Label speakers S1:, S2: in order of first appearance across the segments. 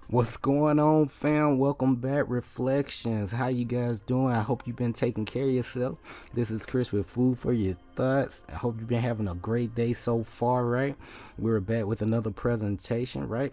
S1: What's going on, fam? Welcome back, Reflections. How you guys doing? I hope you've been taking care of yourself. This is Chris with Food for Your Thoughts. I hope you've been having a great day so far, right? We're back with another presentation, right?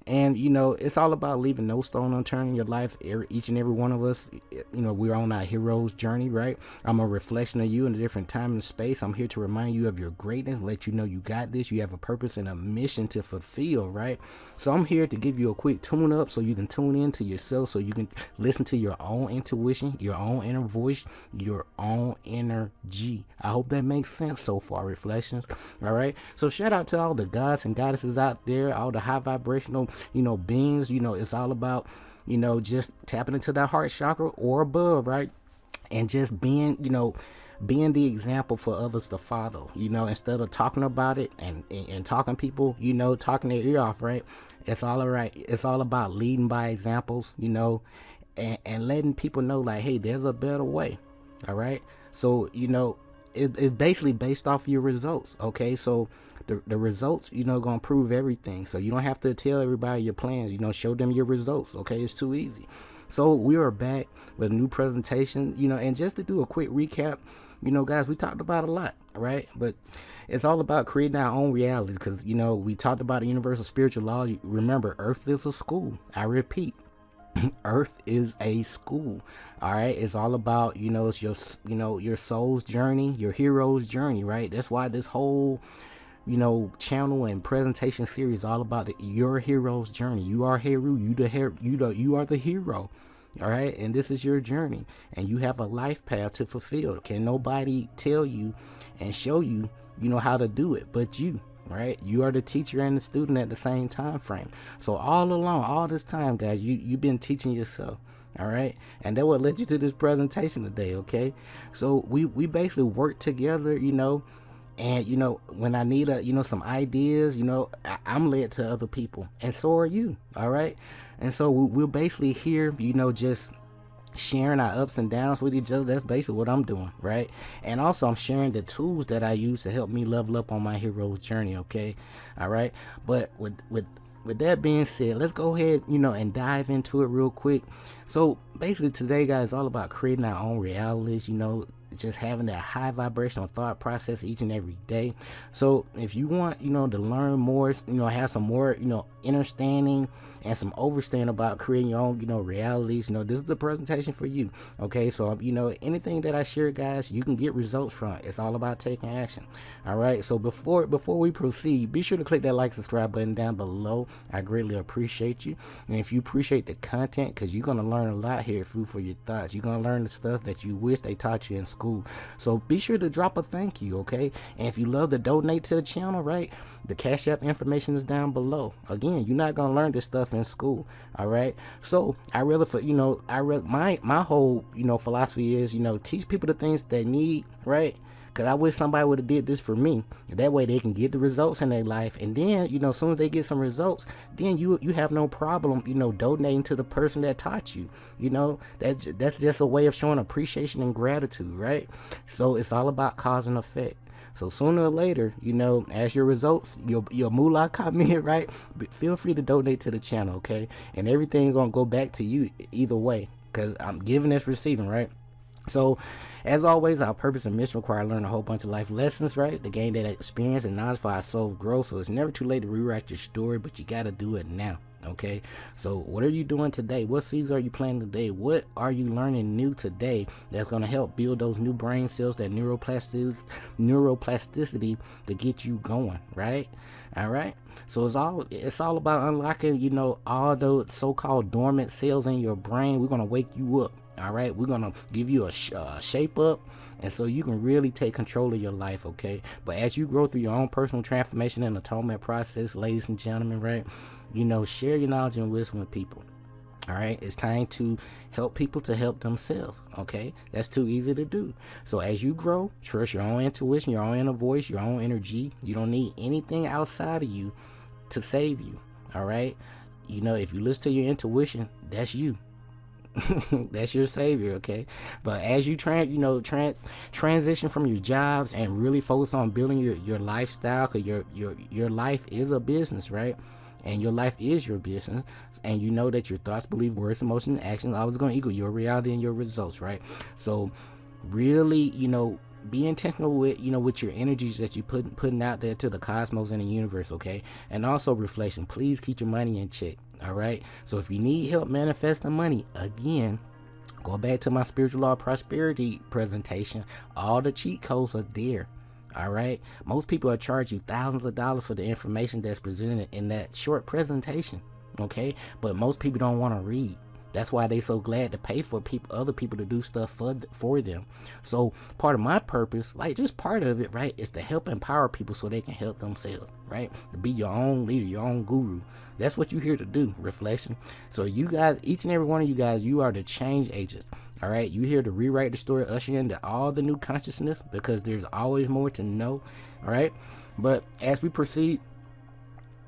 S1: And it's all about leaving no stone unturned in your life. Each and every one of us, we're on our hero's journey, right? I'm a reflection of you in a different time and space. I'm here to remind you of your greatness, let you know you got this. You have a purpose and a mission to fulfill, right? So I'm here to give you a quick tune up so you can tune in to yourself, so you can listen to your own intuition, your own inner voice, your own energy. I hope that makes sense so far, Reflections. All right. So shout out to all the gods and goddesses out there, all the high vibrational beings. It's all about just tapping into that heart chakra or above, right? And just being the example for others to follow, instead of talking about it and talking people, talking their ear off, right? It's all right. It's all about leading by examples, and letting people know, like, hey, there's a better way. All right. So it's basically based off your results. Okay. So the results, gonna prove everything. So you don't have to tell everybody your plans, show them your results. Okay. It's too easy. So we are back with a new presentation, and just to do a quick recap, guys, we talked about a lot, right? But it's all about creating our own reality, because we talked about the universal spiritual laws. Remember, Earth is a school. I repeat, Earth is a school. All right. It's all about, it's your soul's journey, your hero's journey, right? That's why this whole channel and presentation series all about your hero's journey. You are hero. You are the hero. All right. And this is your journey, and you have a life path to fulfill. Can nobody tell you and show you, how to do it but you. Right? You are the teacher and the student at the same time frame. So all along, all this time, guys, you've been teaching yourself. All right. And that will lead you to this presentation today. Okay. So we basically work together, and when I need some ideas, I'm led to other people, and so are you. All right. And so we're basically here, just sharing our ups and downs with each other. That's basically what I'm doing, right? And also I'm sharing the tools that I use to help me level up on my hero's journey. Okay. All right. But with that being said, let's go ahead, and dive into it real quick. So basically today, guys, is all about creating our own realities, just having that high vibrational thought process each and every day. So if you want, to learn more, have some more, understanding and some overstanding about creating your own, realities, this is the presentation for you. Okay. So, anything that I share, guys, you can get results from. It's all about taking action. All right. So before we proceed, be sure to click that like, subscribe button down below. I greatly appreciate you. And if you appreciate the content, because you're going to learn a lot here at Food for Your Thoughts. You're going to learn the stuff that you wish they taught you in school. So be sure to drop a thank you, okay? And if you love to donate to the channel, right, the Cash App information is down below. Again, you're not gonna learn this stuff in school, all right? So I really, my whole philosophy is teach people the things they need, right? Because I wish somebody would have did this for me. That way they can get the results in their life. And then, as soon as they get some results, then you have no problem, donating to the person that taught you. That's just a way of showing appreciation and gratitude, right? So it's all about cause and effect. So sooner or later, as your results, your moolah come in, right? But feel free to donate to the channel, okay? And everything's going to go back to you either way, because I'm giving as receiving, right? So, as always, our purpose and mission require learning a whole bunch of life lessons, right? To gain that experience and knowledge for our soul growth. So it's never too late to rewrite your story, but you got to do it now. Okay. So what are you doing today? What seeds are you planting today? What are you learning new today that's going to help build those new brain cells, that neuroplasticity to get you going, right? All right. So it's all about unlocking, all those so-called dormant cells in your brain. We're going to wake you up. All right, we're gonna give you a shape up, and so you can really take control of your life. Okay, but as you grow through your own personal transformation and atonement process, ladies and gentlemen, right, share your knowledge and wisdom with people. All right, it's time to help people to help themselves. Okay, that's too easy to do. So as you grow, trust your own intuition, your own inner voice, your own energy. You don't need anything outside of you to save you. All right, if you listen to your intuition, that's you. That's your savior. Okay, but as you transition from your jobs and really focus on building your lifestyle, because your life is a business, right? and your life is your business, and you know that your thoughts, beliefs, words, emotions, and actions are always going to equal your reality and your results, right? So really, be intentional with, with your energies that you putting out there to the cosmos and the universe, okay? And also reflection. Please keep your money in check, all right? So if you need help manifesting money, again, go back to my spiritual law of prosperity presentation. All the cheat codes are there. All right. Most people will charge you thousands of dollars for the information that's presented in that short presentation. Okay. But most people don't want to read. That's why they so glad to pay for other people to do stuff for them. So part of my purpose, like just part of it, right, is to help empower people so they can help themselves, right? To be your own leader, your own guru. That's what you're here to do, reflection. So you guys, each and every one of you guys, you are the change agents. All right, you're here to rewrite the story, usher into all the new consciousness, because there's always more to know. All right, but as we proceed,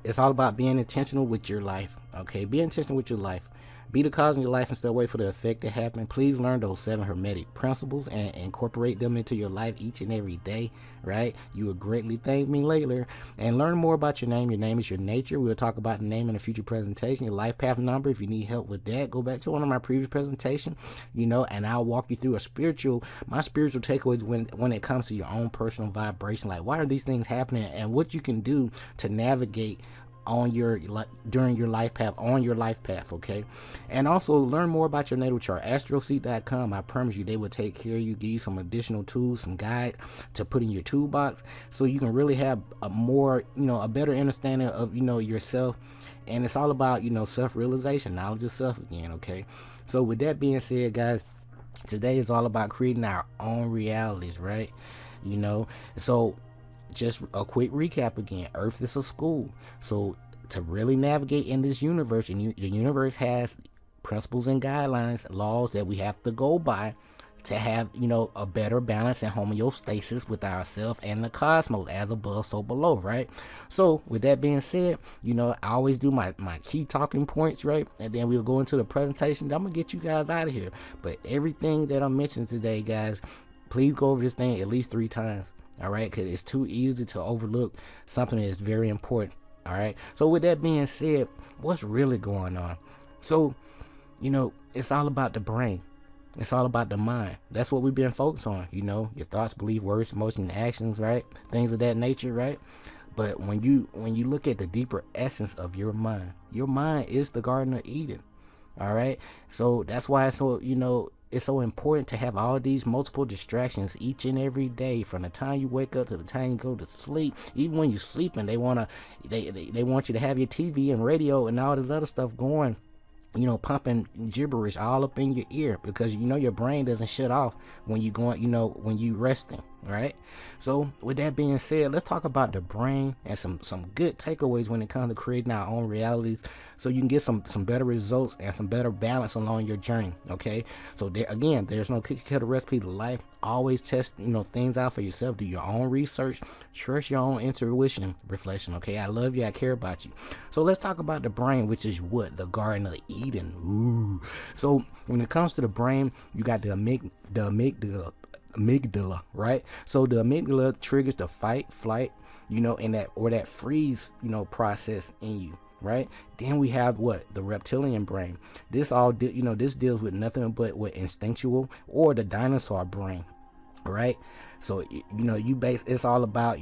S1: it's all about being intentional with your life. Okay, be intentional with your life. Be the cause in your life instead of wait for the effect to happen. Please learn those 7 hermetic principles and incorporate them into your life each and every day, right? You will greatly thank me later. And learn more about your name. Your name is your nature. We'll talk about the name in a future presentation. Your life path number, if you need help with that, go back to one of my previous presentations, and I'll walk you through my spiritual takeaways when it comes to your own personal vibration. Like, why are these things happening and what you can do to navigate during your life path, okay? And also learn more about your natal chart. Astroseek.com. I promise you, they will take care of you, give you some additional tools, some guides to put in your toolbox, so you can really have a better understanding of yourself. And it's all about self-realization, knowledge of self again, okay? So with that being said, guys, today is all about creating our own realities, right? So just a quick recap again. Earth is a school. So to really navigate in this universe, and the universe has principles and guidelines, laws that we have to go by to have, a better balance and homeostasis with ourselves and the cosmos, as above, so below, right? So with that being said, I always do my key talking points, right? And then we'll go into the presentation. I'm going to get you guys out of here. But everything that I'm mentioning today, guys, please go over this thing at least 3 times. All right, because it's too easy to overlook something that's very important. All right, so with that being said, what's really going on? So, it's all about the brain. It's all about the mind. That's what we've been focused on. Your thoughts, beliefs, words, emotions, and actions, right? Things of that nature, right? But when you look at the deeper essence of your mind is the Garden of Eden. All right, so that's why it's so important to have all these multiple distractions each and every day, from the time you wake up to the time you go to sleep. Even when you're sleeping, they want you to have your TV and radio and all this other stuff going, pumping gibberish all up in your ear, because your brain doesn't shut off when you going, when you resting, right? So with that being said, let's talk about the brain and some good takeaways when it comes to creating our own realities, so you can get some better results and some better balance along your journey, okay? So there's no cookie cutter recipe to life. Always test things out for yourself. Do your own research. Trust your own intuition, reflection, okay? I love you. I care about you. So let's talk about the brain, which is what? The Garden of Eden. Ooh. So when it comes to the brain, you got the amygdala, right? So the amygdala triggers the fight, flight, and that freeze, process in you, right? Then we have the reptilian brain. This this deals with nothing but what instinctual, or the dinosaur brain, right? So it's all about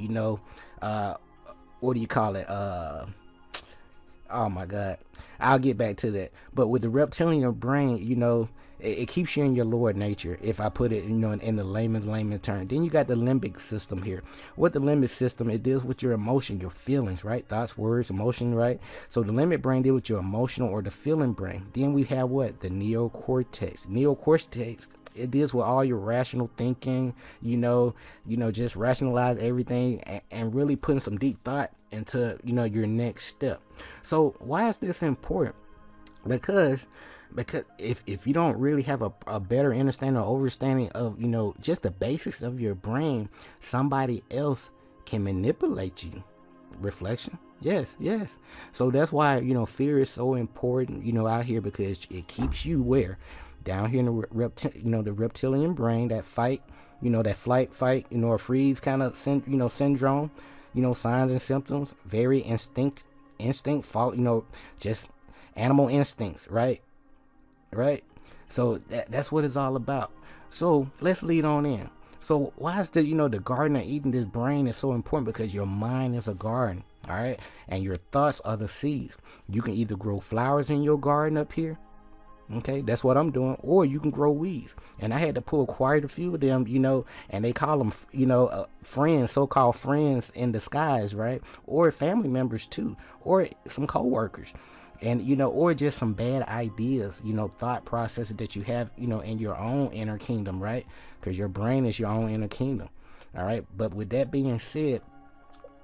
S1: what do you call it? Oh my God, I'll get back to that. But with the reptilian brain, it keeps you in your lower nature, if I put it in the layman term. Then you got the limbic system here. What the limbic system, it deals with your emotion, your feelings, right? Thoughts, words, emotion, right? So the limbic brain deals with your emotional or the feeling brain. Then we have the neocortex. It deals with all your rational thinking, just rationalize everything and really putting some deep thought into your next step. So why is this important? Because if you don't really have a better understanding or understanding of just the basics of your brain, somebody else can manipulate you. Reflection. Yes. So that's why fear is so important out here, because it keeps you where? Down here in the reptilian brain, that fight, that flight, fight, or freeze kind of syndrome, signs and symptoms, very instinct, follow, just animal instincts, right? Right. So that's what it's all about. So let's lead on in. So why is the garden of Eden, this brain is so important? Because your mind is a garden, all right, and your thoughts are the seeds. You can either grow flowers in your garden up here. Okay, that's what I'm doing. Or you can grow weeds. And I had to pull quite a few of them, and they call them, friends, so-called friends in disguise, right? Or family members too, or some co-workers. And, or just some bad ideas, thought processes that you have, in your own inner kingdom, right? Because your brain is your own inner kingdom. All right. But with that being said,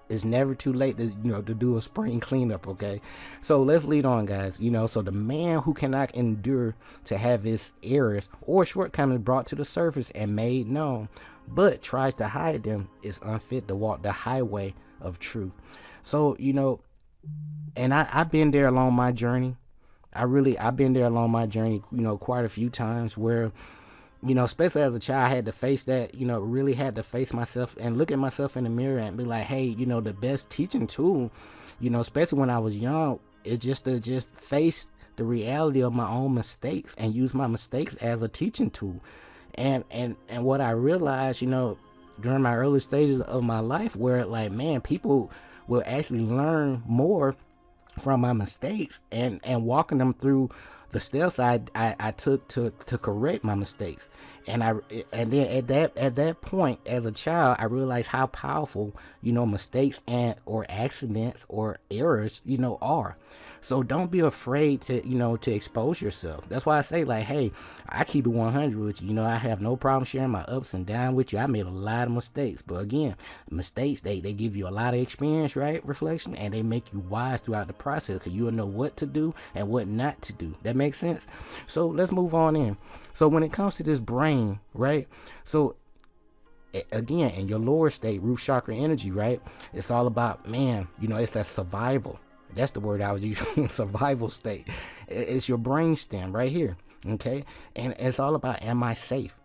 S1: it's never too late to do a spring cleanup, okay? So let's lead on, guys. So the man who cannot endure to have his errors or shortcomings brought to the surface and made known, but tries to hide them, is unfit to walk the highway of truth. So, and I've been there along my journey. I've been there along my journey, quite a few times where, especially as a child, I had to face that, really had to face myself and look at myself in the mirror and be like, hey, the best teaching tool, especially when I was young, is just to face the reality of my own mistakes and use my mistakes as a teaching tool. And what I realized, during my early stages of my life, where like, man, people will actually learn more from my mistakes and walking them through the steps I took to correct my mistakes. And then at that point as a child, I realized how powerful, mistakes or accidents or errors, are. So don't be afraid to expose yourself. That's why I say, like, hey, I keep it 100 with you. I have no problem sharing my ups and downs with you. I made a lot of mistakes, but again, mistakes, they give you a lot of experience, right? Reflection, and they make you wise throughout the process, because you'll know what to do and what not to do. That makes sense? So let's move on in. So when it comes to this brain, right? So again, in your lower state, root chakra energy, right? It's all about, man, it's that survival. That's the word I was using, survival state. It's your brain stem right here, okay? And it's all about, am I safe?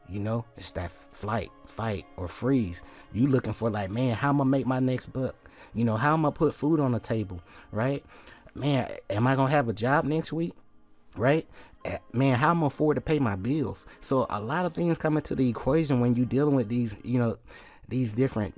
S1: It's that flight, fight, or freeze. You looking for, like, man, how am I make my next buck? How am I put food on the table, right? Man, am I going to have a job next week, right? Man, how am I afford to pay my bills? So a lot of things come into the equation when you're dealing with these, these different,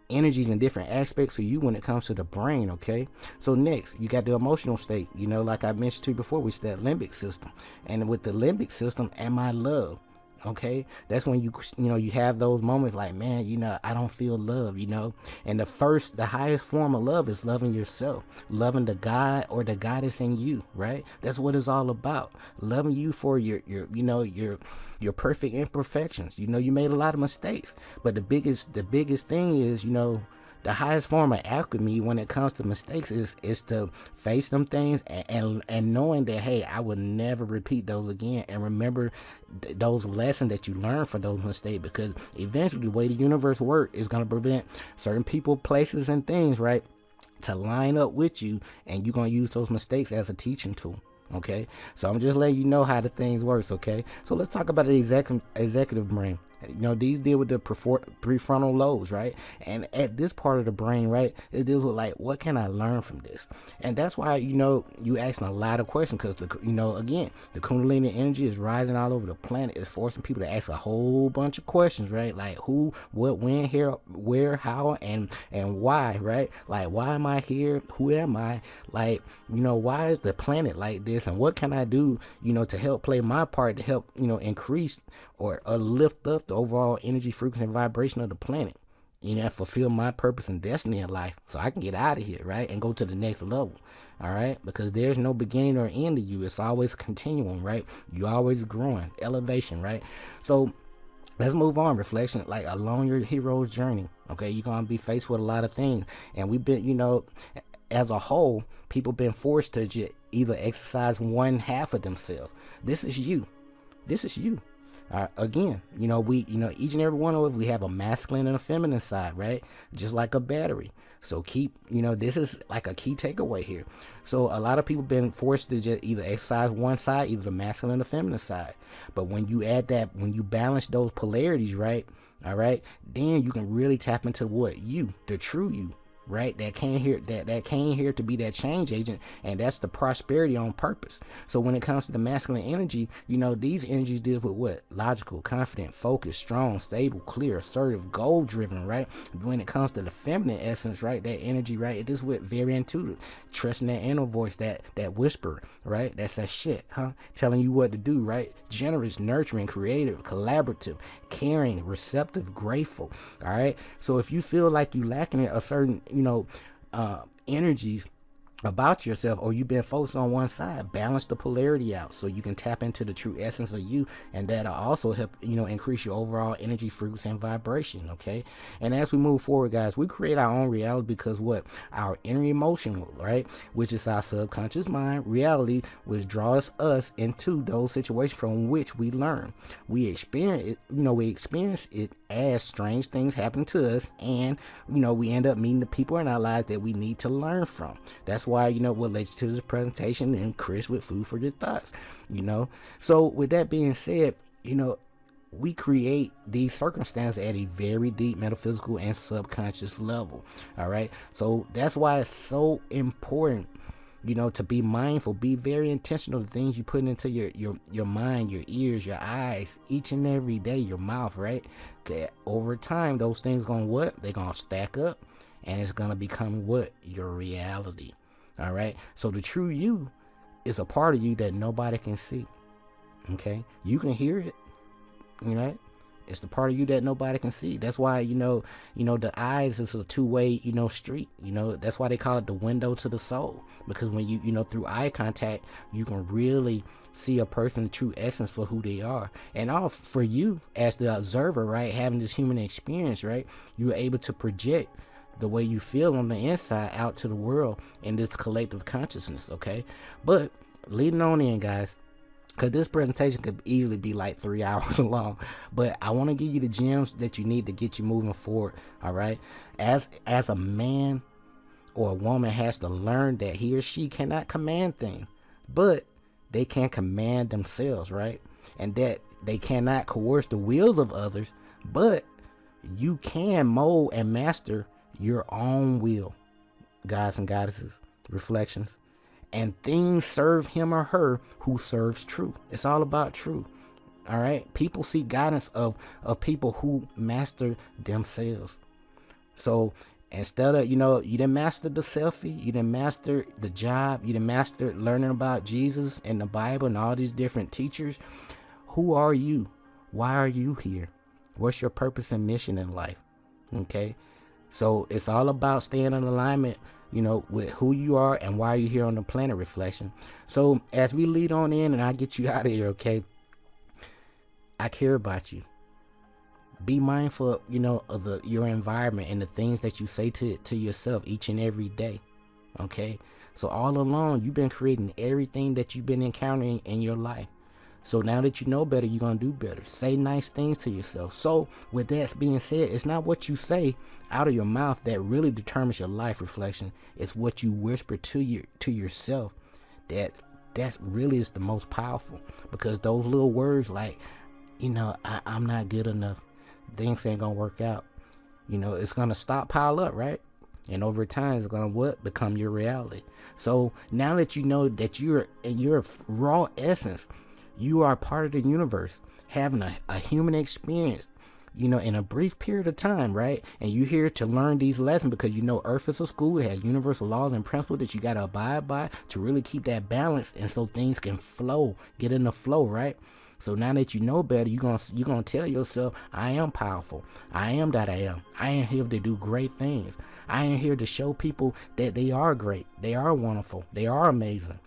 S1: energies and different aspects of you when it comes to the brain, okay? So next, you got the emotional state, like I mentioned to you before, which is that limbic system. And with the limbic system, am I loved? Okay, that's when you have those moments like, man, I don't feel love, and the highest form of love is loving yourself, loving the God or the goddess in you, right? That's what it's all about, loving you for your perfect imperfections. You made a lot of mistakes, but the biggest thing is, the highest form of alchemy when it comes to mistakes is to face them things and knowing that, hey, I will never repeat those again, and remember those lessons that you learned from those mistakes, because eventually the way the universe works is going to prevent certain people, places, and things, right, to line up with you, and you're going to use those mistakes as a teaching tool. Okay, so I'm just letting you know how the things works. Okay, so let's talk about the executive brain. These deal with the prefrontal lobes, right? And at this part of the brain, right, it deals with, like, what can I learn from this? And that's why, you asking a lot of questions, because again, the Kundalini energy is rising all over the planet. It's forcing people to ask a whole bunch of questions, right? Like who, what, when, here, where, how, and why, right? Like, why am I here? Who am I? Like, why is the planet like this? And what can I do, to help play my part to help, increase or lift up the overall energy, frequency, and vibration of the planet, fulfill my purpose and destiny in life, so I can get out of here, right, and go to the next level. All right, because there's no beginning or end to you. It's always a continuum, right? You're always growing, elevation, right? So let's move on. Reflection, like, along your hero's journey, okay, you're gonna be faced with a lot of things, and we've been, as a whole, people been forced to either exercise one half of themselves. This is you. Again, each and every one of us, we have a masculine and a feminine side, right? Just like a battery. So keep, this is like a key takeaway here. So a lot of people been forced to just either exercise one side, either the masculine or the feminine side. But when you add that, when you balance those polarities, right? All right, then you can really tap into what the true you. right? That came here, that came here to be that change agent, and that's the prosperity on purpose. So when it comes to the masculine energy, you know, these energies deal with what? Logical, confident, focused, strong, stable, clear, assertive, goal driven, right? When it comes to the feminine essence, right, that energy, right, it is with very intuitive, trusting that inner voice, that whisper, right? That's that shit, huh? Telling you what to do, right? Generous, nurturing, creative, collaborative, caring, receptive, grateful. All right. So if you feel like you lacking a certain, you know, energies about yourself, or you've been focused on one side, balance the polarity out so you can tap into the true essence of you, and that'll also help, you know, increase your overall energy, frequency, and vibration. Okay. And as we move forward, guys, we create our own reality, because what? Our inner emotion, right, which is our subconscious mind reality, which draws us into those situations from which we learn. We experience it, you know, as strange things happen to us, and you know, we end up meeting the people in our lives that we need to learn from. That's why, you know, what led you to this presentation, and Chris with food for your thoughts, you know. So with that being said, you know, we create these circumstances at a very deep metaphysical and subconscious level. All right. So that's why it's so important, you know, to be mindful, be very intentional of the things you put into your mind, your ears, your eyes, each and every day, your mouth, right? Okay, over time, those things gonna what? They're gonna stack up, and it's gonna become what? Your reality. All right. So the true you is a part of you that nobody can see. Okay. You can hear it, you know. It's the part of you that nobody can see. That's why, you know, the eyes is a two-way, you know, street. You know, that's why they call it the window to the soul. Because when you know, through eye contact, you can really see a person's true essence for who they are. And all for you as the observer, right, having this human experience, right, you're able to project the way you feel on the inside out to the world in this collective consciousness. Okay. But leading on in, guys, because this presentation could easily be like 3 hours long, but I want to give you the gems that you need to get you moving forward. All right. As a man or a woman has to learn that he or she cannot command things, but they can command themselves, right? And that they cannot coerce the wills of others, but you can mold and master your own will. Gods and goddesses, reflections. And things serve him or her who serves truth. It's all about truth. All right. People seek guidance of people who master themselves. So instead of, you know, you didn't master the selfie, you didn't master the job, you didn't master learning about Jesus and the Bible and all these different teachers. Who are you? Why are you here? What's your purpose and mission in life? Okay. So it's all about staying in alignment, you know, with who you are and why you're here on the planet, reflection. So as we lead on in and I get you out of here, okay, I care about you. Be mindful, you know, of your environment and the things that you say to yourself each and every day. Okay. So all along, you've been creating everything that you've been encountering in your life. So now that you know better, you're going to do better. Say nice things to yourself. So with that being said, it's not what you say out of your mouth that really determines your life, reflection. It's what you whisper to yourself that's really is the most powerful, because those little words like, you know, I'm not good enough. Things ain't going to work out. You know, it's going to pile up, right? And over time, it's going to become your reality. So now that you know that you're in your raw essence, you are part of the universe, having a human experience, you know, in a brief period of time, right? And you're here to learn these lessons because you know Earth is a school. It has universal laws and principles that you got to abide by to really keep that balance, and so things can flow, get in the flow, right? So now that you know better, you're gonna tell yourself, I am powerful. I am that I am. I am here to do great things. I am here to show people that they are great. They are wonderful. They are amazing.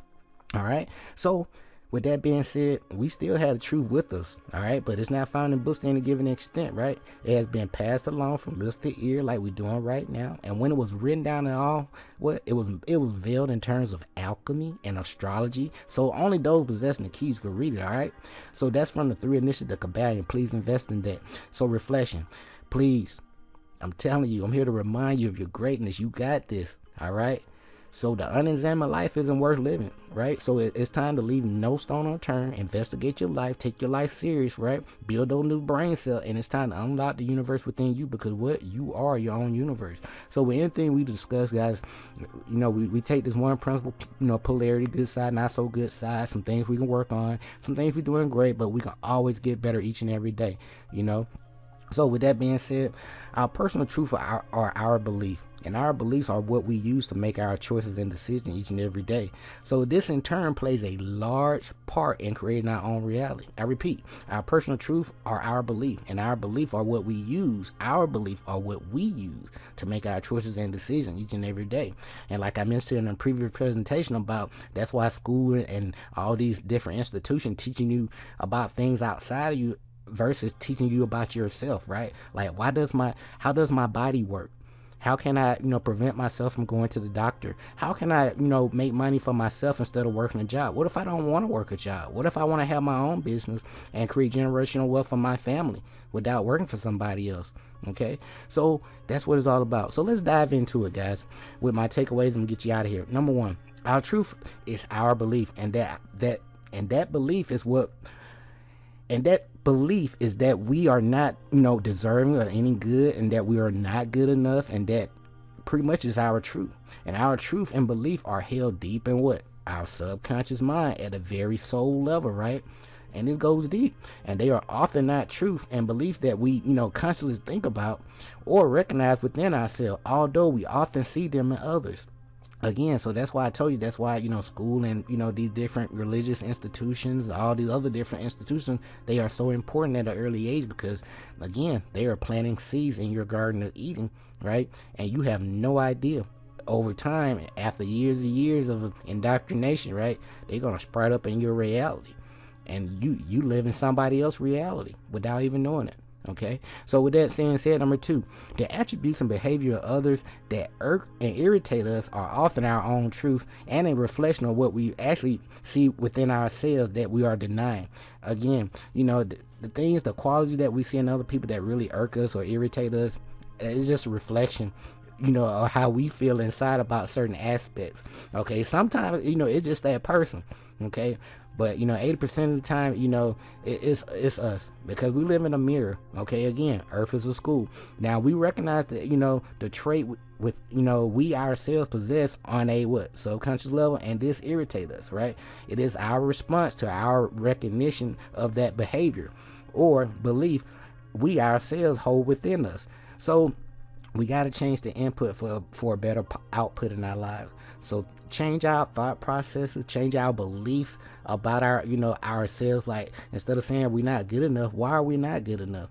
S1: All right. So with that being said, we still have the truth with us, all right? But it's not found in books to any given extent, right? It has been passed along from lips to ear like we're doing right now. And when it was written down and all, well, it was veiled in terms of alchemy and astrology. So only those possessing the keys could read it, all right? So that's from the 3 initiatives, the Kabbalion. Please invest in that. So reflection, please, I'm telling you, I'm here to remind you of your greatness. You got this, all right? So the unexamined life isn't worth living, right? So it's time to leave no stone unturned, investigate your life, take your life serious, right? Build those new brain cells, and it's time to unlock the universe within you, because what you are your own universe. So with anything we discuss, guys, we take this one principle, polarity, good side, not so good side, some things we can work on, some things we're doing great, but we can always get better each and every day, So with that being said, our personal truth are our belief. And our beliefs are what we use to make our choices and decisions each and every day. So this in turn plays a large part in creating our own reality. I repeat, our personal truth are our belief, and our belief are what we use. Our belief are what we use to make our choices and decisions each and every day. And like I mentioned in a previous presentation about, that's why school and all these different institutions teaching you about things outside of you versus teaching you about yourself, right? Like, how does my body work? How can I, prevent myself from going to the doctor? How can I, make money for myself instead of working a job? What if I don't want to work a job? What if I want to have my own business and create generational wealth for my family without working for somebody else? Okay, so that's what it's all about. So let's dive into it, guys, with my takeaways and get you out of here. Number one, our truth is our belief, and that belief is what. And that belief is that we are not, deserving of any good, and that we are not good enough, and that pretty much is our truth. And our truth and belief are held deep in what? Our subconscious mind at a very soul level, right? And this goes deep. And they are often not truth and beliefs that we, consciously think about or recognize within ourselves, although we often see them in others. Again, so that's why I told you, that's why, school and, these different religious institutions, all these other different institutions, they are so important at an early age, because, again, they are planting seeds in your garden of Eden, right? And you have no idea. Over time, after years and years of indoctrination, right, they're going to sprout up in your reality. And you live in somebody else's reality without even knowing it. Okay, so with that saying said, number two, the attributes and behavior of others that irk and irritate us are often our own truth and a reflection of what we actually see within ourselves that we are denying. Again, the things, the quality that we see in other people that really irk us or irritate us, it's just a reflection, of how we feel inside about certain aspects. Okay, sometimes, it's just that person. Okay, but 80% of the time, it's us, because we live in a mirror. Okay, again, Earth is a school. Now we recognize that the trait with we ourselves possess on a subconscious level, and this irritates us, right? It is our response to our recognition of that behavior or belief we ourselves hold within us. So we got to change the input for a better output in our lives. So change our thought processes, change our beliefs about our, ourselves. Like, instead of saying we're not good enough, why are we not good enough?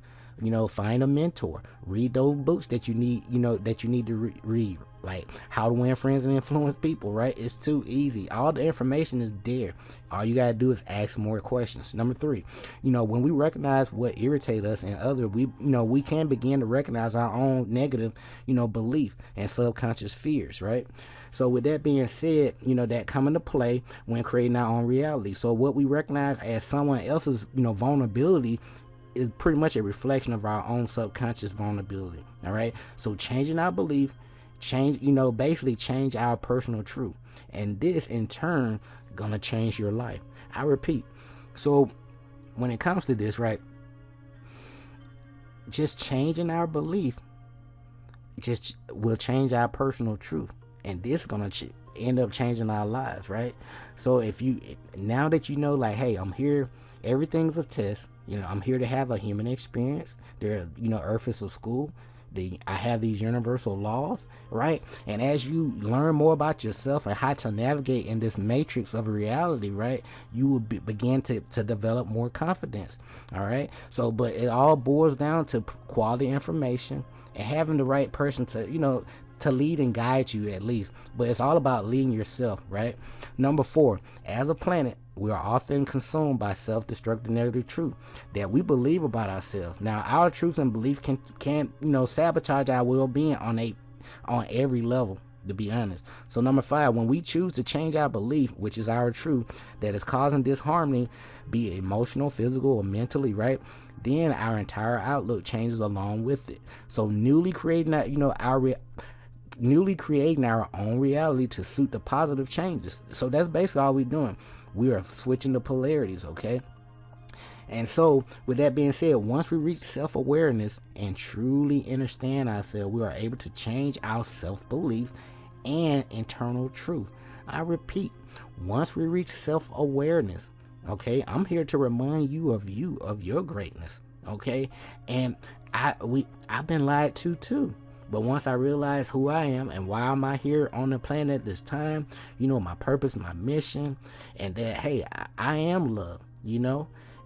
S1: Find a mentor, read those books that you need, that you need to read, like How to Win Friends and Influence People, right? It's too easy. All the information is there. All you got to do is ask more questions. Number three, when we recognize what irritates us and others, we can begin to recognize our own negative, belief and subconscious fears, right? So with that being said, that come into play when creating our own reality. So what we recognize as someone else's, vulnerability is pretty much a reflection of our own subconscious vulnerability. All right. So changing our belief, basically change our personal truth. And this in turn gonna change your life. I repeat. So when it comes to this, right, just changing our belief just will change our personal truth. And this gonna end up changing our lives, right? So now that like, hey, I'm here, everything's a test. I'm here to have a human experience. Earth is a school. I have these universal laws, right? And as you learn more about yourself and how to navigate in this matrix of reality, right, you will begin to develop more confidence. All right. So, but it all boils down to quality information and having the right person to, to lead and guide you, at least. But it's all about leading yourself, right? Number four, as a planet, we are often consumed by self-destructive negative truth that we believe about ourselves. Now, our truth and belief can sabotage our well-being on every level, to be honest. So number five, when we choose to change our belief, which is our truth, that is causing disharmony, be it emotional, physical, or mentally, right, then our entire outlook changes along with it. So newly creating that, newly creating our own reality to suit the positive changes. So that's basically all we're doing. We are switching the polarities, okay? And so, with that being said, once we reach self-awareness and truly understand ourselves, we are able to change our self-beliefs and internal truth. I repeat, once we reach self-awareness, okay, I'm here to remind you, of your greatness, okay? And I've been lied to too. But once I realize who I am and why am I here on the planet at this time, my purpose, my mission, and that, hey, I am love,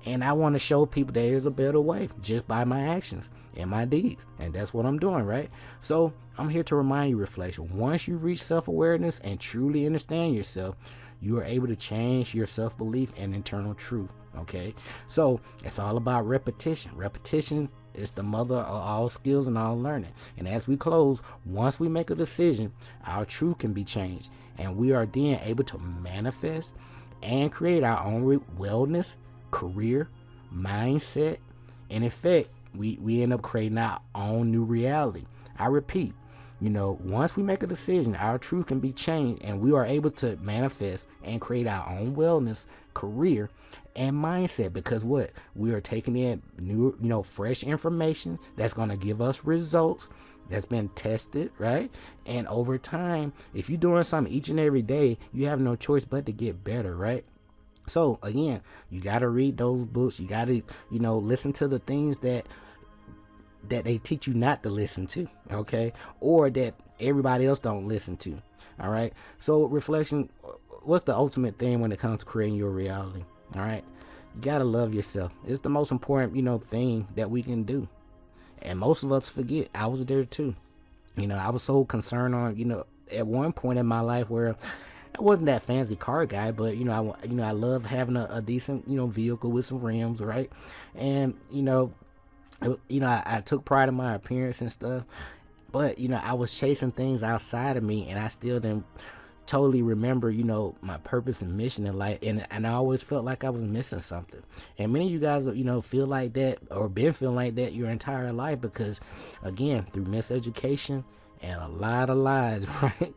S1: and I want to show people there is a better way just by my actions and my deeds. And that's what I'm doing, right? So I'm here to remind you, reflection. Once you reach self-awareness and truly understand yourself, you are able to change your self-belief and internal truth, okay? So it's all about repetition. Repetition is the mother of all skills and all learning. And as we close, once we make a decision, our truth can be changed. And we are then able to manifest and create our own wellness, career, mindset, and in fact, we end up creating our own new reality. I repeat, once we make a decision, our truth can be changed, and we are able to manifest and create our own wellness, career, and mindset, because what? We are taking in new, fresh information that's going to give us results that's been tested, right? And over time, if you're doing something each and every day, you have no choice but to get better, right? So again, you got to read those books. You got to, listen to the things that they teach you not to listen to, okay? Or that everybody else don't listen to, all right? So reflection, what's the ultimate thing when it comes to creating your reality, all right? You got to love yourself. It's the most important, thing that we can do. And most of us forget. I was there too. I was so concerned on, at one point in my life where I wasn't that fancy car guy, but I love having a decent vehicle with some rims, right? And I took pride in my appearance and stuff, but I was chasing things outside of me, and I still didn't totally remember my purpose and mission in life, and I always felt like I was missing something. And many of you guys feel like that, or been feeling like that your entire life, because again, through miseducation and a lot of lies, right?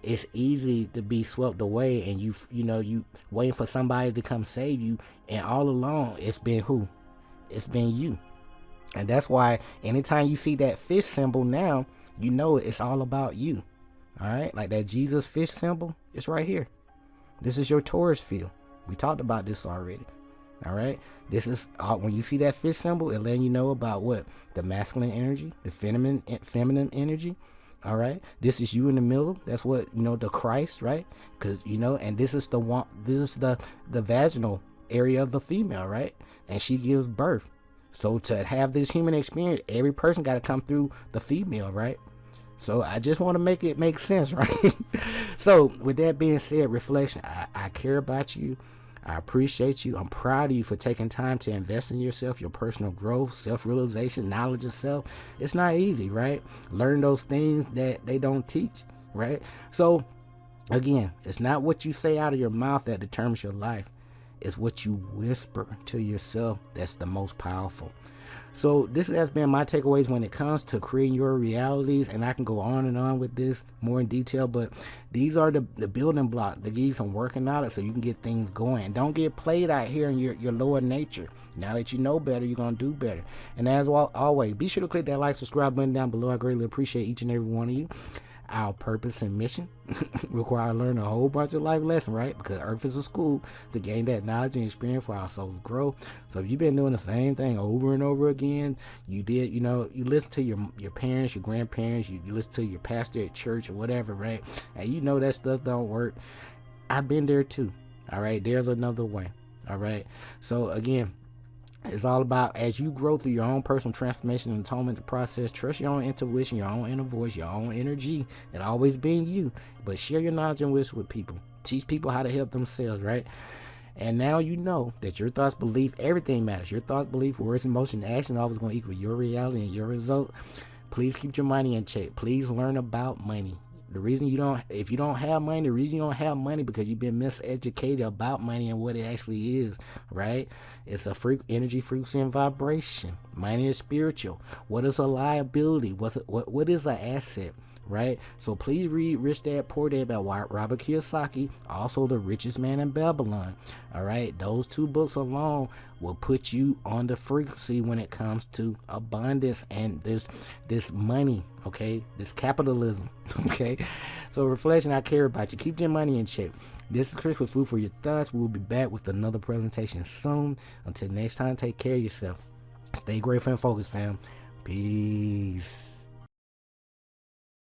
S1: It's easy to be swept away, and you waiting for somebody to come save you, and all along it's been who? It's been you. And that's why anytime you see that fish symbol now, it's all about you. All right, like that Jesus fish symbol, it's right here. This is your Taurus field. We talked about this already. All right, this is when you see that fish symbol, it letting you know about what? The masculine energy, the feminine energy. All right, this is you in the middle. That's what the Christ, right? Because and this is the one. This is the vaginal area of the female, right? And she gives birth. So to have this human experience, every person got to come through the female, right? So I just want to make it make sense, right? So with that being said, reflection, I care about you. I appreciate you. I'm proud of you for taking time to invest in yourself, your personal growth, self-realization, knowledge of self. It's not easy, right? Learn those things that they don't teach, right? So again, it's not what you say out of your mouth that determines your life. It's what you whisper to yourself that's the most powerful. So this has been my takeaways when it comes to creating your realities, and I can go on and on with this more in detail, but these are the building blocks to give you some working out so you can get things going. Don't get played out here in your lower nature. Now that you know better, you're going to do better. And as always, be sure to click that like, subscribe button down below. I greatly appreciate each and every one of you. Our purpose and mission require learning a whole bunch of life lessons, right? Because Earth is a school to gain that knowledge and experience for our souls grow. So if you've been doing the same thing over and over again, you listen to your parents, your grandparents, you listen to your pastor at church or whatever, right? And that stuff don't work. I've been there too. All right, there's another way. All right. So again, it's all about, as you grow through your own personal transformation and atonement process, trust your own intuition, your own inner voice, your own energy. It always been you. But share your knowledge and wisdom with people. Teach people how to help themselves, right? And now you know that your thoughts, belief, everything matters. Your thoughts, belief, words, emotion, action always going to equal your reality and your result. Please keep your money in check. Please learn about money. The reason if you don't have money, the reason you don't have money because you've been miseducated about money and what it actually is, right? It's a energy, frequency, and vibration. Money is spiritual. What is a liability? What is an asset? right? So please read Rich Dad Poor Dad by Robert Kiyosaki, also The Richest Man in Babylon. All right, those 2 books alone will put you on the frequency when it comes to abundance and this money, okay, this capitalism. Okay, so reflection, I care about you. Keep your money in check. This is Chris with Food for Your Thoughts. We will be back with another presentation soon. Until next time, take care of yourself. Stay grateful and focused, fam. Peace.